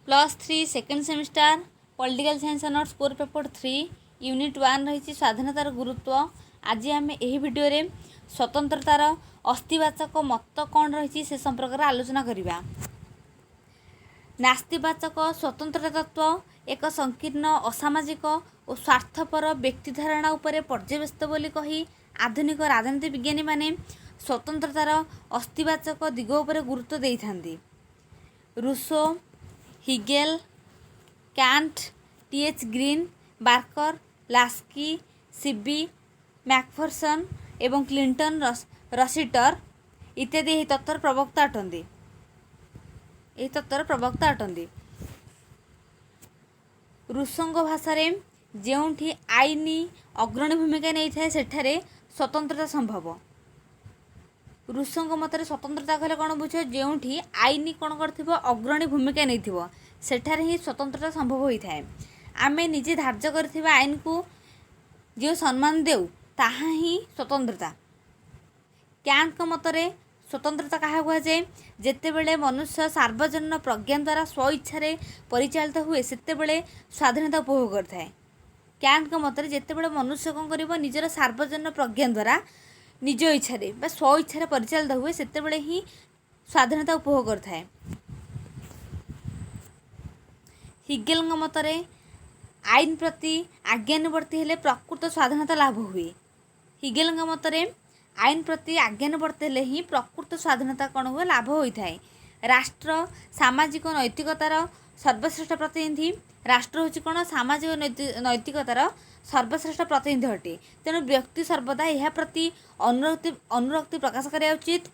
+3 second semester political science honours core paper 3 unit 1 रही स्वाधीनतार गुरुत्व। आज आम यही भिडियो रे स्वतंत्रतार अस्तिवाचक मत कौन रही से संपर्क में आलोचना करवा। नास्तिवाचक स्वतंत्रता तत्व एक संकीर्ण असामाजिक और स्वार्थपर व्यक्ति धारणा उपरे पर्यवेसित बोली कही आधुनिक राजनीति विज्ञानी माने स्वतंत्रतार अस्तिवाचक दिग उपरे गुरुत्व देई थांती। Rousseau, Hegel, Kant, T H. Green, Barker, Laski, C B, Macpherson एवं क्लिंटन, रसिटर इत्यादि यही तत्वर प्रवक्ता अटंती। रूसों भाषा जोठी आईनी अग्रणी भूमिका नहीं थाए सेठारे स्वतंत्रता संभव। रूसों मत स्वतंत्रता कहले कौन बुझ जोठी आईनी कौन कर अग्रणी भूमिका नहीं थो सेठारे ही स्वतंत्रता संभव होता है। आमे निजे धार्य कर आईन को जो सम्मान देउ ताहा ही स्वतंत्रता। कांट मतरे स्वतंत्रता क्या कहुए जितेबले मनुष्य सार्वजनीन प्रज्ञा द्वारा स्व इच्छा परिचालित हुए सेतेबले स्वाधीनता उपभोग करता है। कांट मतरे जितेबले मनुष्य कौन कर निजर सार्वजनीन प्रज्ञा द्वारा निज इच्छा स्व इच्छा परिचालित हुए सेतेबले ही स्वाधीनता उपभोग करता है। हिगेल मतरे आईन प्रति आज्ञानुवर्ती हेले प्रकृत स्वाधीनता लाभ हुए। हिगेल मतरे आईन प्रति आज्ञानुवर्ती हेले ही प्रकृत स्वाधीनता कौन हुए लाभ होता है। राष्ट्र सामाजिक नैतिकतार सर्वश्रेष्ठ प्रतिनिधि। राष्ट्र हूँ कौन सामाजिक नैतिकतार सर्वश्रेष्ठ प्रतिनिधि अटे। तेणु व्यक्ति सर्वदा यह प्रति अनुरक्ति प्रकाश करा उचित।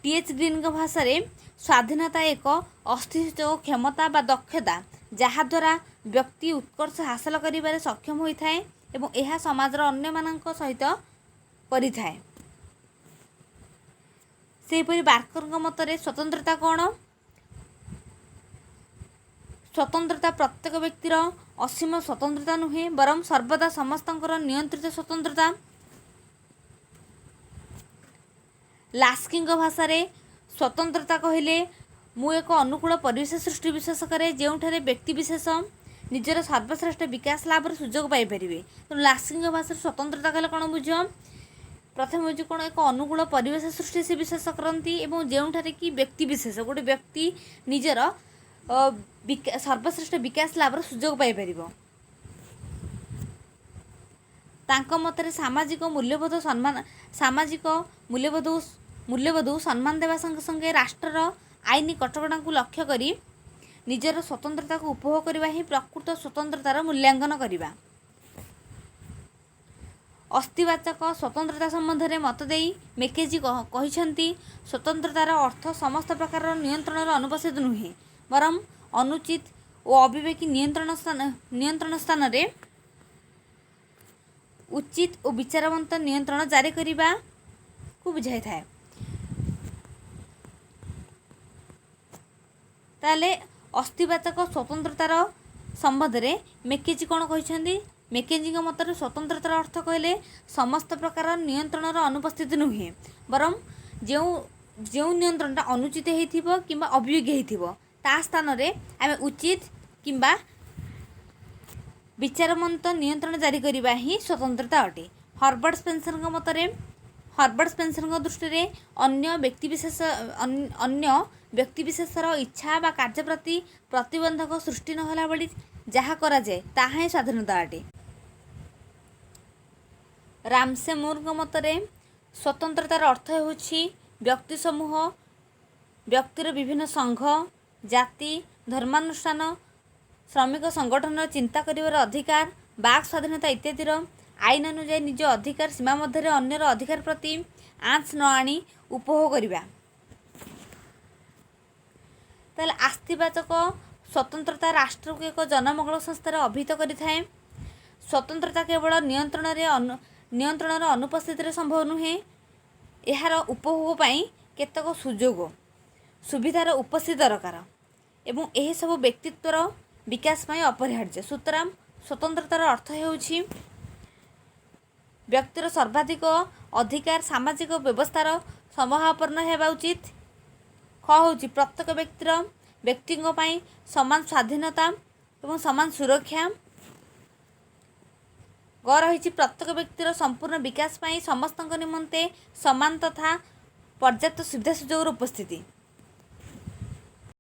टी.एच. ग्रीन भाषा स्वाधीनता एक अस्तित्व क्षमता बा दक्षता जहाद्वारा व्यक्ति उत्कर्ष हासिल करिबारे सक्षम होता है एवं यह समाजर अन्य मानक सहित करिथाए। सेहीपरि बार्कर मतरे स्वतंत्रता कौन? स्वतंत्रता प्रत्येक व्यक्तिर असीम स्वतंत्रता नुहे बरं सर्वदा समस्तंकर नियंत्रित स्वतंत्रता। लास्की भाषा स्वतंत्रता कहले मु एक अनुकूल परिवेश सृष्टि विशेष करे जोठारे व्यक्ति विशेष निजर सर्वश्रेष्ठ विकास लाभ सुजोग पाई परिवे। तो लास्की भाषा स्वतंत्रता कहले कौन बुझ प्रथम हूँ कौन एक अनुकूल परिवेश सृष्टि से विशेष करती एवं जोठारे कि व्यक्ति विशेष गोटे व्यक्ति निजर सर्वश्रेष्ठ विकास लाभ सुजोग पाई परिवो। तांको मतरे सामाजिक मूल्यबोध सम्मान देवा संगे संगे राष्ट्रर आईनी कटकणा को लक्ष्य करी निजर स्वतंत्रता को उपभोग करवा ही प्रकृत स्वतंत्रतार मूल्यांकन करवा। अस्तिवाचक स्वतंत्रता संबंध में मत देई मैकेंजी कहिसेंती स्वतंत्रतार अर्थ समस्त प्रकार नियंत्रण अनुपस्थित नुहे बरं अनुचित और अविवेकी नियंत्रण स्थान रे उचित और विचारवंत नियंत्रण जारी करने को बुझाई थाए। ताले अस्तिवाचक स्वतंत्रतार संबंध में मैकेंजी कौन कहिसेंती मैकेंजी मतर स्वतंत्रतार अर्थ कहले समस्त प्रकार नियंत्रण अनुपस्थित नुहे बरं जो नियंत्रणटा अनुचित होइथिबो किंबा अविवेकी होइथिबो ता स्थान रे आमे उचित किंबा विचारवंत नियंत्रण जारी करवा ही स्वतंत्रता अटे। हर्बर्ट स्पेंसर दृष्टि अन्य व्यक्तिविशेषर इच्छा बा कार्य प्रति प्रतिबंधक सृष्टि नहला बड़ी जहाँ करा जाए ताहा ही स्वाधीनता अटे। रामसे मूर मतरे स्वतंत्रतार अर्थ होछि व्यक्ति समूह व्यक्तिर विभिन्न संघ जाति धर्मानुष्ठान श्रमिक संगठन चिंता करिवार अधिकार बाक स्वाधीनता इत्यादिर आईन अनुଯାୟୀ निज अधिकार सीमा मध्य अन्यर अधिकार प्रति आँच न आनी उपभोग करवा। ताले आस्तिवाचक स्वतंत्रता राष्ट्र को एक जनमंगल संस्थार अभिहित करिथाए। स्वतंत्रता केवल नियंत्रण अनुपस्थित संभव नुहे यार उपभोग पाई केतक सुजोग सुविधार उपस्थित दरकार एवं यह सब व्यक्तित्वर विकास पाई अपरिहार्य। सुतरां स्वतंत्रतार अर्थ हेउछि व्यक्तिर सर्वाधिक अधिकार सामाजिक व्यवस्थार समापन्न हेबा उचित। ହେଉଛି ପ୍ରତ୍ୟେକ ବ୍ୟକ୍ତିଙ୍କ ପାଇଁ ସମାନ ସ୍ୱାଧୀନତା ଏବଂ ସମାନ ସୁରକ୍ଷା। ଗ ରହିଛି ପ୍ରତ୍ୟେକ ବ୍ୟକ୍ତିର ସମ୍ପୂର୍ଣ୍ଣ ବିକାଶ ପାଇଁ ସମସ୍ତଙ୍କ ନିମନ୍ତେ ସମାନ ତଥା ପର୍ଯ୍ୟାପ୍ତ ସୁବିଧା ସୁଯୋଗର ଉପସ୍ଥିତି।